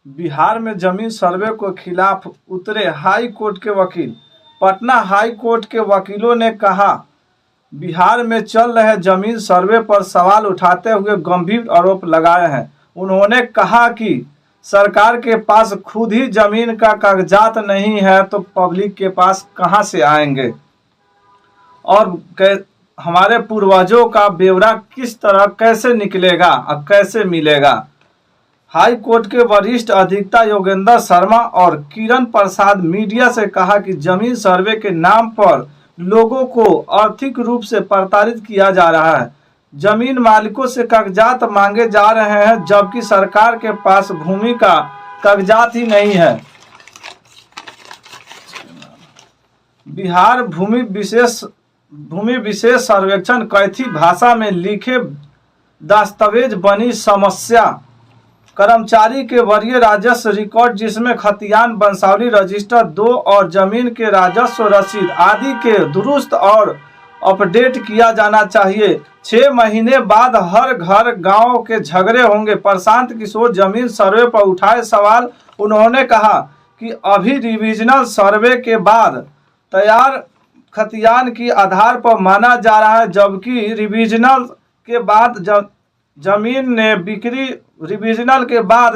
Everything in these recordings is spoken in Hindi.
बिहार में जमीन सर्वे को खिलाफ उतरे हाई कोर्ट के वकील। पटना हाई कोर्ट के वकीलों ने कहा, बिहार में चल रहे जमीन सर्वे पर सवाल उठाते हुए गंभीर आरोप लगाए हैं। उन्होंने कहा कि सरकार के पास खुद ही जमीन का कागजात नहीं है तो पब्लिक के पास कहां से आएंगे और हमारे पूर्वजों का ब्यौरा किस तरह कैसे निकलेगा और कैसे मिलेगा। हाई कोर्ट के वरिष्ठ अधिवक्ता योगेंद्र शर्मा और किरण प्रसाद मीडिया से कहा कि जमीन सर्वे के नाम पर लोगों को आर्थिक रूप से प्रताड़ित किया जा रहा है। जमीन मालिकों से कागजात मांगे जा रहे हैं जबकि सरकार के पास भूमि का कागजात ही नहीं है। बिहार भूमि विशेष सर्वेक्षण कैथी भाषा में लिखे दस्तावेज बनी समस्या। कर्मचारी के वरीय राजस्व रिकॉर्ड जिसमें खतियान बंसावली रजिस्टर 2 और जमीन के राजस्व रसीद आदि के दुरुस्त और अपडेट किया जाना चाहिए। 6 महीने बाद हर घर गांव के झगड़े होंगे। प्रशांत किशोर जमीन सर्वे पर उठाए सवाल। उन्होंने कहा कि अभी रिविजनल सर्वे के बाद तैयार खतियान की आधार पर माना जा रहा है, जबकि रिविजनल के बाद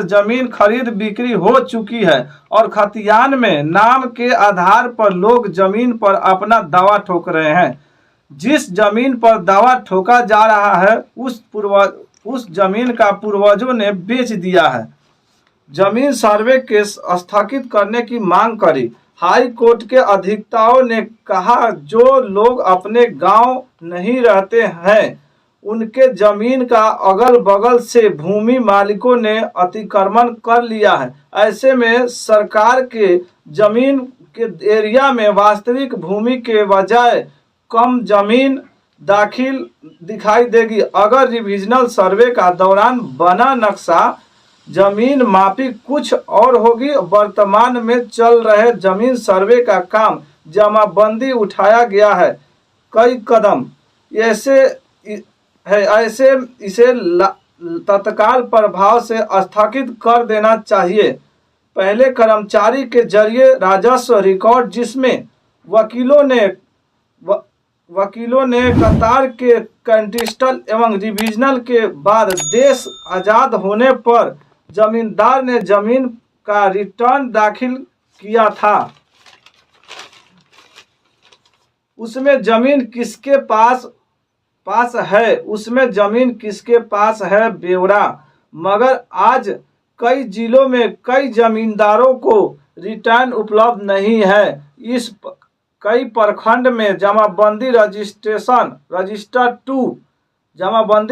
जमीन खरीद बिक्री हो चुकी है और खतियान में नाम के आधार पर लोग जमीन पर अपना दावा ठोक रहे हैं। जिस जमीन पर दावा ठोका जा रहा है उस जमीन का पूर्वजों ने बेच दिया है। जमीन सर्वे के स्थगित करने की मांग करी। हाई कोर्ट के अधिवक्ताओं ने कहा, जो लोग अपने गांव नहीं रहते हैं उनके जमीन का अगल बगल से भूमि मालिकों ने अतिक्रमण कर लिया है। ऐसे में सरकार के जमीन के एरिया में वास्तविक भूमि के बजाय कम जमीन दाखिल दिखाई देगी। अगर रिविजनल सर्वे का दौरान बना नक्शा जमीन मापी कुछ और होगी। वर्तमान में चल रहे जमीन सर्वे का काम जमाबंदी उठाया गया है। कई कदम ऐसे इसे तत्काल प्रभाव से स्थगित कर देना चाहिए। पहले कर्मचारी के जरिए राजस्व रिकॉर्ड जिसमें वकीलों ने कतार के कंटेस्टल एवं रिविजनल के बाद देश आज़ाद होने पर जमींदार ने जमीन का रिटर्न दाखिल किया था। उसमें जमीन किसके पास है ब्यौरा। मगर आज कई जिलों में कई जमींदारों को रिटर्न उपलब्ध नहीं है। कई प्रखंड में जमाबंदी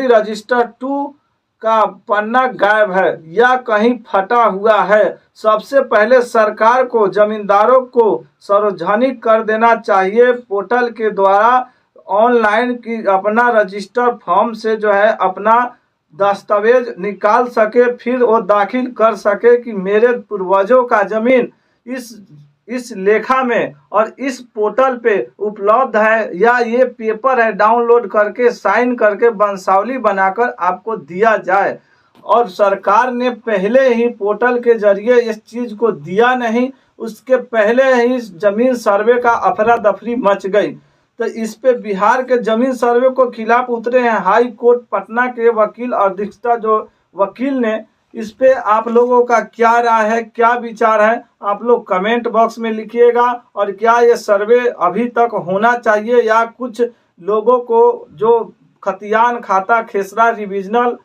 रजिस्टर 2 का पन्ना गायब है या कहीं फटा हुआ है। सबसे पहले सरकार को जमींदारों को सार्वजनिक कर देना चाहिए। पोर्टल के द्वारा ऑनलाइन की अपना रजिस्टर फॉर्म से अपना दस्तावेज निकाल सके, फिर वो दाखिल कर सके कि मेरे पूर्वजों का जमीन इस लेखा में और इस पोर्टल पे उपलब्ध है या ये पेपर है, डाउनलोड करके साइन करके वंशावली बनाकर आपको दिया जाए। और सरकार ने पहले ही पोर्टल के जरिए इस चीज़ को दिया नहीं, उसके पहले ही जमीन सर्वे का अफरा दफरी मच गई। तो इस पे बिहार के जमीन सर्वे को खिलाफ उतरे हैं हाई कोर्ट पटना के वकील वकील ने। इस पे आप लोगों का क्या राय है, क्या विचार है, आप लोग कमेंट बॉक्स में लिखिएगा। और क्या ये सर्वे अभी तक होना चाहिए या कुछ लोगों को जो खतियान खाता खेसरा रिविजनल